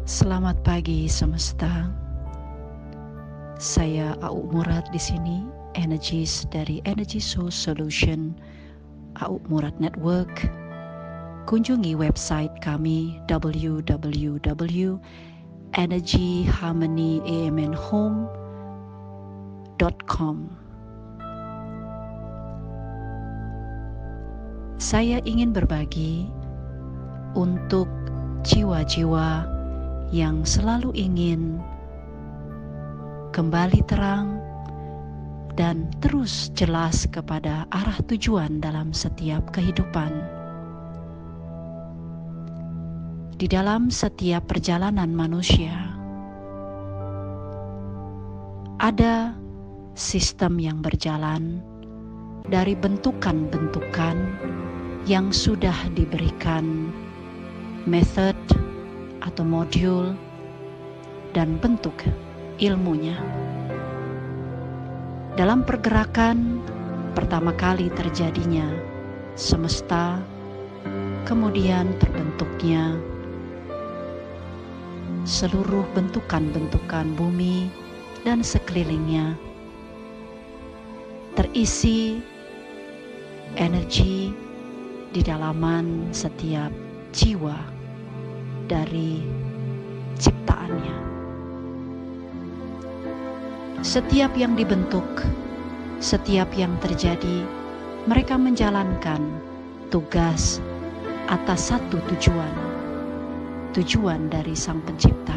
Selamat pagi semesta. Saya Au Murad di sini, Energies dari Energy Source Solution, Au Murad Network. Kunjungi website kami www.energyharmonyamnhome.com. Saya ingin berbagi untuk jiwa-jiwa yang selalu ingin kembali terang dan terus jelas kepada arah tujuan dalam setiap kehidupan. Di dalam setiap perjalanan manusia, ada sistem yang berjalan dari bentukan-bentukan yang sudah diberikan method atau modul dan bentuk ilmunya. Dalam pergerakan pertama kali terjadinya semesta, kemudian terbentuknya seluruh bentukan-bentukan bumi dan sekelilingnya, terisi energi di dalaman setiap jiwa dari ciptaannya. Setiap yang dibentuk, setiap yang terjadi, mereka menjalankan tugas atas satu tujuan dari Sang Pencipta.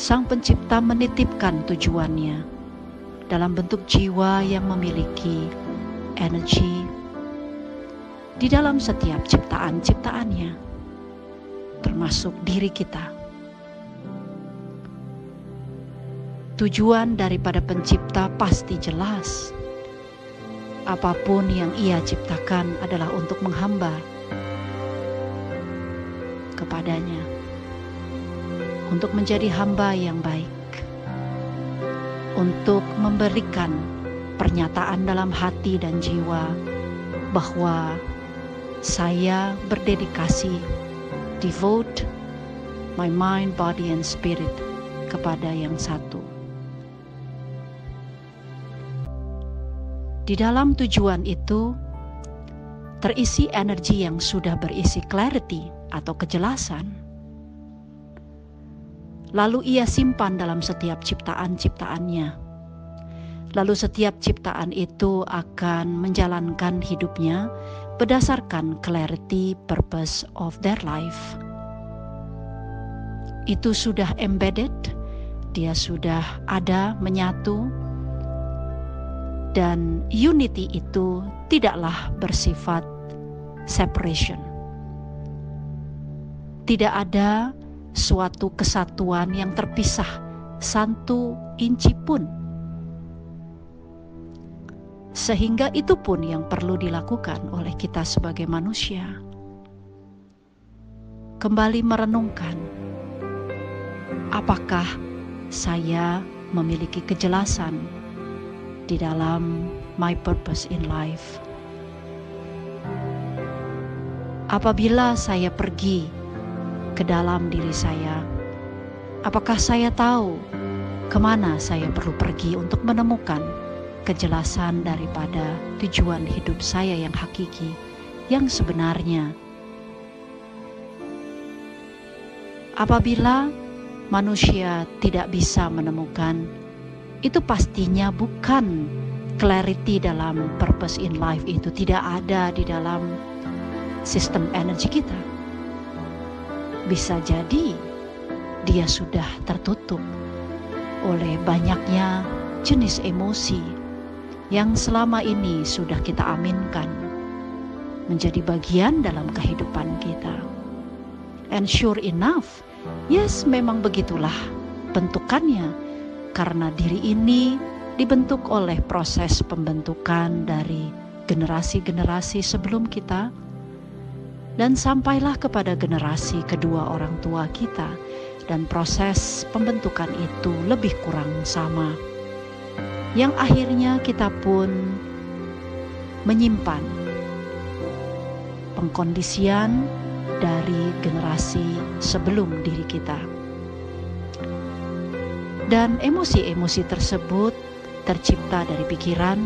Sang Pencipta menitipkan tujuannya dalam bentuk jiwa yang memiliki energi di dalam setiap ciptaan-ciptaannya, termasuk diri kita. Tujuan daripada Pencipta pasti jelas. Apapun yang Ia ciptakan adalah untuk menghamba kepadanya, untuk menjadi hamba yang baik, untuk memberikan pernyataan dalam hati dan jiwa bahwa saya berdedikasi, devote my mind, body, and spirit kepada yang satu. Di dalam tujuan itu terisi energi yang sudah berisi clarity atau kejelasan. Lalu Ia simpan dalam setiap ciptaan-ciptaannya. Lalu setiap ciptaan itu akan menjalankan hidupnya berdasarkan clarity purpose of their life. Itu sudah embedded, dia sudah ada, menyatu, dan unity itu tidaklah bersifat separation. Tidak ada suatu kesatuan yang terpisah satu inci pun. Sehingga itu pun yang perlu dilakukan oleh kita sebagai manusia. Kembali merenungkan, apakah saya memiliki kejelasan di dalam my purpose in life? Apabila saya pergi ke dalam diri saya, apakah saya tahu kemana saya perlu pergi untuk menemukan kejelasan daripada tujuan hidup saya yang hakiki, yang sebenarnya? Apabila manusia tidak bisa menemukan, itu pastinya bukan clarity dalam purpose in life, itu tidak ada di dalam sistem energi kita. Bisa jadi dia sudah tertutup oleh banyaknya jenis emosi yang selama ini sudah kita aminkan menjadi bagian dalam kehidupan kita. And sure enough, yes, memang begitulah bentukannya, karena diri ini dibentuk oleh proses pembentukan dari generasi-generasi sebelum kita, dan sampailah kepada generasi kedua orang tua kita, dan proses pembentukan itu lebih kurang sama, yang akhirnya kita pun menyimpan pengkondisian dari generasi sebelum diri kita. Dan emosi-emosi tersebut tercipta dari pikiran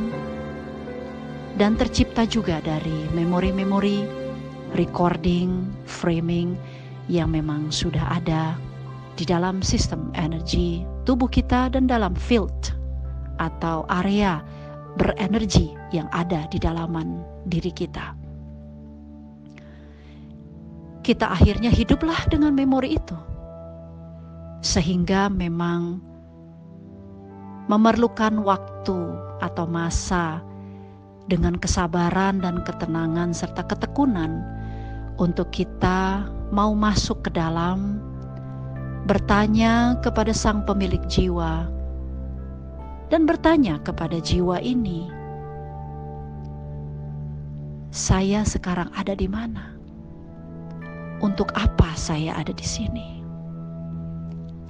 dan tercipta juga dari memori-memori, recording, framing yang memang sudah ada di dalam sistem energi tubuh kita dan dalam field atau area berenergi yang ada di dalaman diri kita. Kita akhirnya hiduplah dengan memori itu, sehingga memang memerlukan waktu atau masa dengan kesabaran dan ketenangan serta ketekunan untuk kita mau masuk ke dalam, bertanya kepada sang pemilik jiwa dan bertanya kepada jiwa ini, saya sekarang ada di mana? Untuk apa saya ada di sini?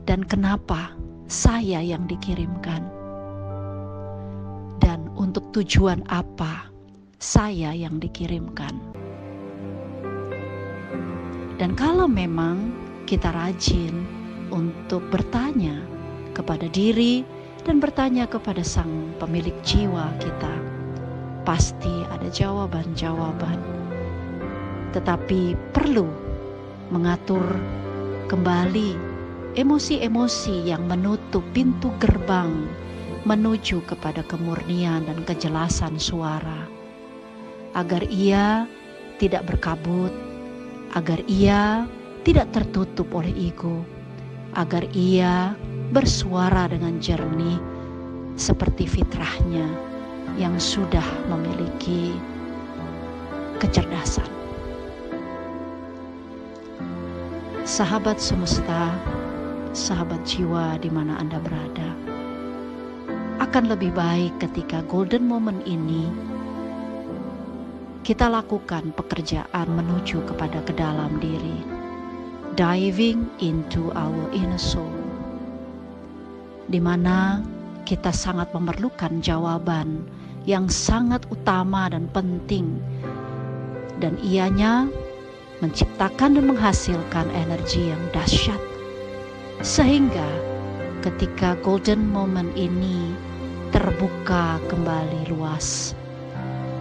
Dan kenapa saya yang dikirimkan? Dan untuk tujuan apa saya yang dikirimkan? Dan kalau memang kita rajin untuk bertanya kepada diri dan bertanya kepada sang pemilik jiwa kita, pasti ada jawaban-jawaban. Tetapi perlu mengatur kembali emosi-emosi yang menutup pintu gerbang menuju kepada kemurnian dan kejelasan suara, agar ia tidak berkabut, agar ia tidak tertutup oleh ego, agar ia bersuara dengan jernih seperti fitrahnya yang sudah memiliki kecerdasan. Sahabat semesta, sahabat jiwa di mana Anda berada, akan lebih baik ketika golden moment ini kita lakukan pekerjaan menuju kepada ke dalam diri, diving into our inner soul, di mana kita sangat memerlukan jawaban yang sangat utama dan penting, dan ianya menciptakan dan menghasilkan energi yang dahsyat, sehingga ketika golden moment ini terbuka kembali luas,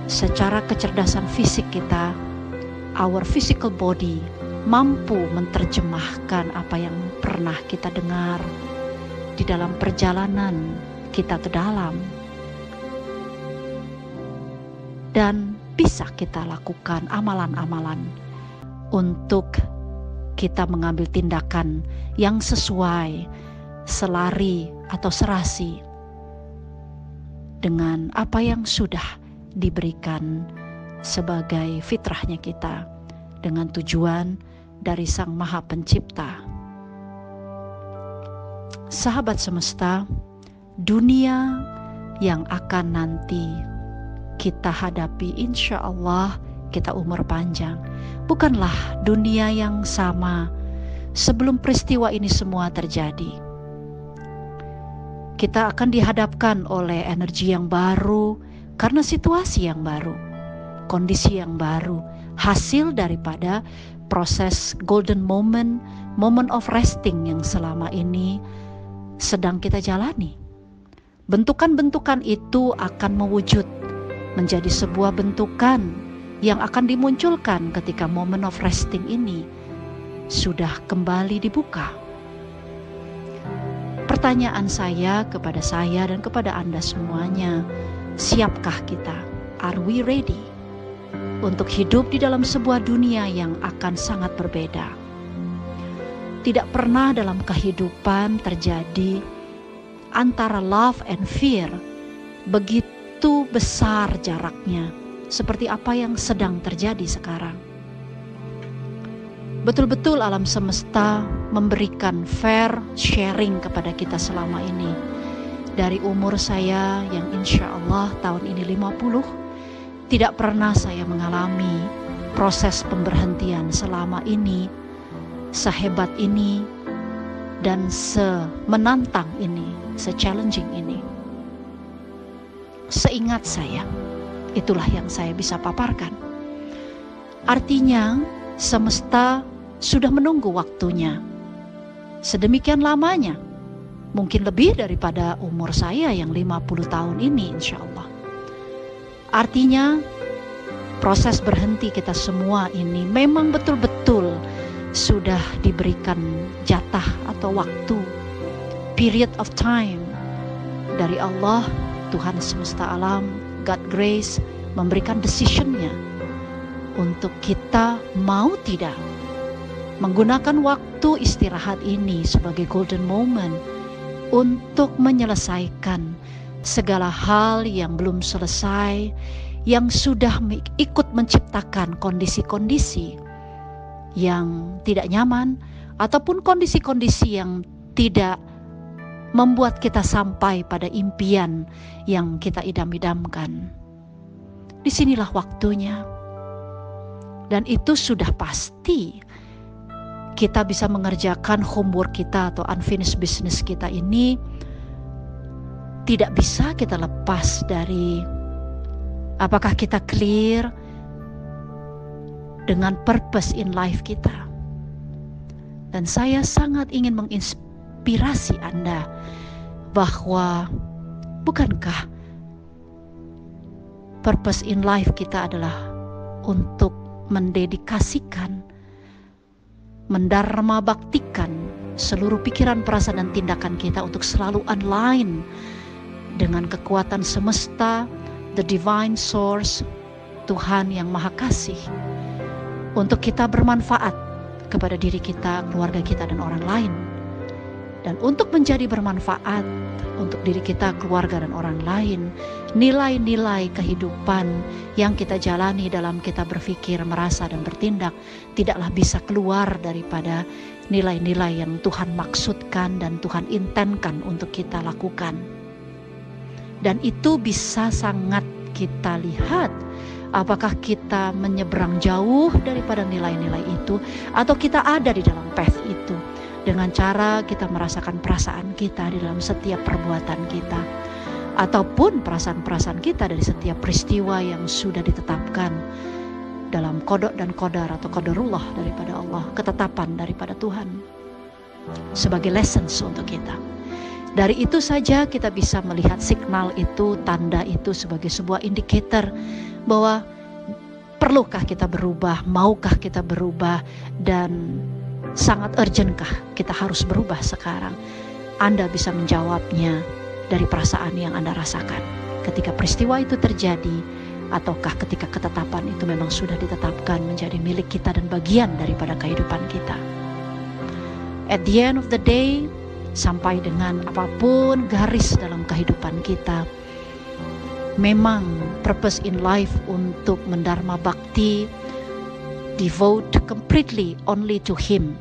secara kecerdasan fisik kita, our physical body mampu menerjemahkan apa yang pernah kita dengar di dalam perjalanan kita ke dalam, dan bisa kita lakukan amalan-amalan untuk kita mengambil tindakan yang sesuai, selari atau serasi dengan apa yang sudah diberikan sebagai fitrahnya kita, dengan tujuan dari Sang Maha Pencipta. Sahabat semesta, dunia yang akan nanti kita hadapi, insya Allah kita umur panjang, bukanlah dunia yang sama sebelum peristiwa ini semua terjadi. Kita akan dihadapkan oleh energi yang baru karena situasi yang baru, kondisi yang baru, hasil daripada proses golden moment, moment of resting yang selama ini sedang kita jalani. Bentukan-bentukan itu akan mewujud menjadi sebuah bentukan yang akan dimunculkan ketika moment of resting ini sudah kembali dibuka. Pertanyaan saya kepada saya dan kepada Anda semuanya, siapkah kita? Are we ready untuk hidup di dalam sebuah dunia yang akan sangat berbeda? Tidak pernah dalam kehidupan terjadi antara love and fear begitu besar jaraknya seperti apa yang sedang terjadi sekarang. Betul-betul alam semesta memberikan fair sharing kepada kita selama ini. Dari umur saya yang insya Allah tahun ini 50, tidak pernah saya mengalami proses pemberhentian selama ini, sehebat ini, dan semenantang ini, se-challenging ini. Seingat saya, itulah yang saya bisa paparkan. Artinya, semesta sudah menunggu waktunya. Sedemikian lamanya, mungkin lebih daripada umur saya yang 50 tahun ini insya Allah. Artinya proses berhenti kita semua ini memang betul-betul sudah diberikan jatah atau waktu, period of time dari Allah, Tuhan semesta alam, God Grace, memberikan decision-nya untuk kita mau tidak menggunakan waktu istirahat ini sebagai golden moment untuk menyelesaikan segala hal yang belum selesai, yang sudah ikut menciptakan kondisi-kondisi yang tidak nyaman ataupun kondisi-kondisi yang tidak membuat kita sampai pada impian yang kita idam-idamkan. Disinilah waktunya, dan itu sudah pasti kita bisa mengerjakan homework kita atau unfinished business kita ini. Tidak bisa kita lepas dari apakah kita clear dengan purpose in life kita. Dan saya sangat ingin menginspirasi Anda bahwa bukankah purpose in life kita adalah untuk mendedikasikan, mendharma baktikan seluruh pikiran, perasaan, dan tindakan kita untuk selalu online dengan kekuatan semesta, the divine source, Tuhan yang Maha Kasih, untuk kita bermanfaat kepada diri kita, keluarga kita, dan orang lain. Dan untuk menjadi bermanfaat untuk diri kita, keluarga, dan orang lain, nilai-nilai kehidupan yang kita jalani dalam kita berpikir, merasa, dan bertindak tidaklah bisa keluar daripada nilai-nilai yang Tuhan maksudkan dan Tuhan intenkan untuk kita lakukan. Dan itu bisa sangat kita lihat apakah kita menyeberang jauh daripada nilai-nilai itu atau kita ada di dalam path itu, dengan cara kita merasakan perasaan kita di dalam setiap perbuatan kita, ataupun perasaan-perasaan kita dari setiap peristiwa yang sudah ditetapkan dalam kodok dan kodar atau qadarullah daripada Allah, ketetapan daripada Tuhan, sebagai lessons untuk kita. Dari itu saja kita bisa melihat signal itu, tanda itu sebagai sebuah indikator bahwa perlukah kita berubah, maukah kita berubah, dan sangat urgentkah kita harus berubah sekarang. Anda bisa menjawabnya dari perasaan yang Anda rasakan ketika peristiwa itu terjadi, ataukah ketika ketetapan itu memang sudah ditetapkan menjadi milik kita dan bagian daripada kehidupan kita. At the end of the day, sampai dengan apapun garis dalam kehidupan kita, memang purpose in life untuk mendharma bakti, devote completely only to Him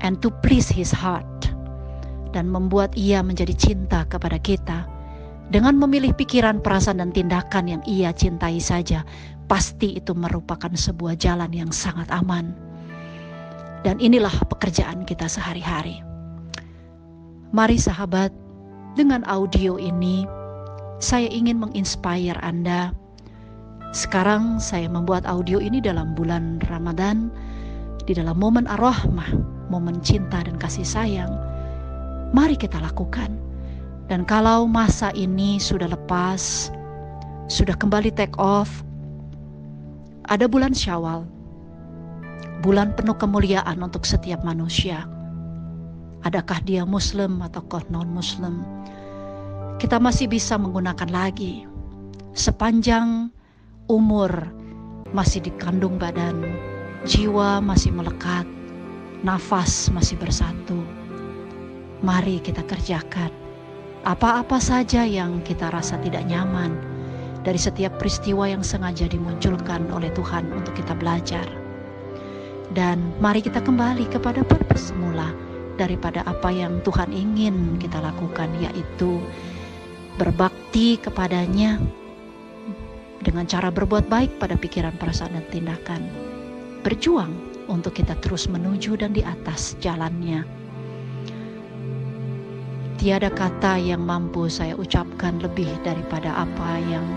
and to please His heart, dan membuat Ia menjadi cinta kepada kita dengan memilih pikiran, perasaan, dan tindakan yang Ia cintai saja. Pasti itu merupakan sebuah jalan yang sangat aman. Dan inilah pekerjaan kita sehari-hari. Mari sahabat, dengan audio ini saya ingin menginspire Anda. Sekarang saya membuat audio ini dalam bulan Ramadan, di dalam momen ar-rahmah, momen cinta dan kasih sayang. Mari kita lakukan. Dan kalau masa ini sudah lepas, sudah kembali take off, ada bulan Syawal, bulan penuh kemuliaan untuk setiap manusia. Adakah dia Muslim ataukah non-Muslim, kita masih bisa menggunakan lagi. Sepanjang umur masih dikandung badan, jiwa masih melekat, nafas masih bersatu. Mari kita kerjakan apa-apa saja yang kita rasa tidak nyaman dari setiap peristiwa yang sengaja dimunculkan oleh Tuhan untuk kita belajar. Dan mari kita kembali kepada purpose semula daripada apa yang Tuhan ingin kita lakukan, yaitu berbakti kepadanya dengan cara berbuat baik pada pikiran, perasaan, dan tindakan. Berjuang untuk kita terus menuju dan di atas jalannya. Tiada kata yang mampu saya ucapkan lebih daripada apa yang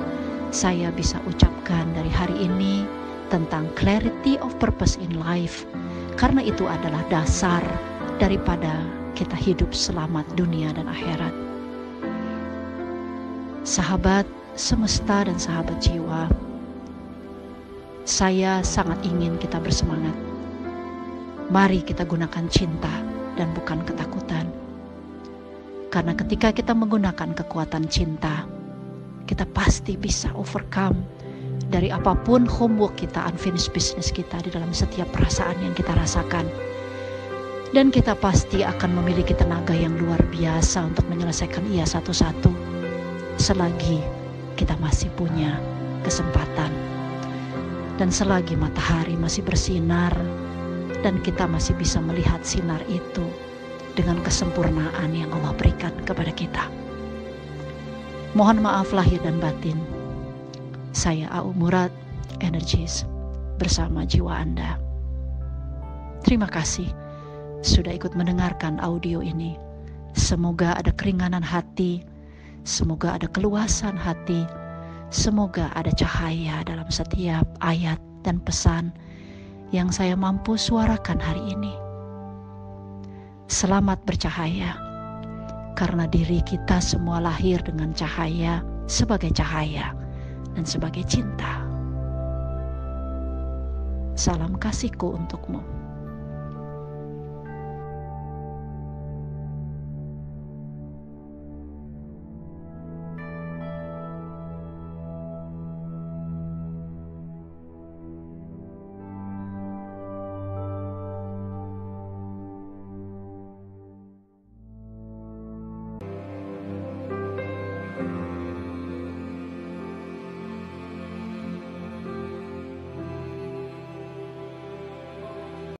saya bisa ucapkan dari hari ini tentang clarity of purpose in life, karena itu adalah dasar daripada kita hidup selamat dunia dan akhirat. Sahabat semesta dan sahabat jiwa, saya sangat ingin kita bersemangat. Mari kita gunakan cinta dan bukan ketakutan. Karena ketika kita menggunakan kekuatan cinta, kita pasti bisa overcome dari apapun homework kita, unfinished business kita di dalam setiap perasaan yang kita rasakan. Dan kita pasti akan memiliki tenaga yang luar biasa untuk menyelesaikan ia satu-satu, selagi kita masih punya kesempatan. Dan selagi matahari masih bersinar, dan kita masih bisa melihat sinar itu dengan kesempurnaan yang Allah berikan kepada kita. Mohon maaf lahir dan batin. Saya Au Murad, Energies, bersama jiwa Anda. Terima kasih sudah ikut mendengarkan audio ini. Semoga ada keringanan hati, semoga ada keluasan hati, semoga ada cahaya dalam setiap ayat dan pesan yang saya mampu suarakan hari ini. Selamat bercahaya, karena diri kita semua lahir dengan cahaya sebagai cahaya dan sebagai cinta. Salam kasihku untukmu.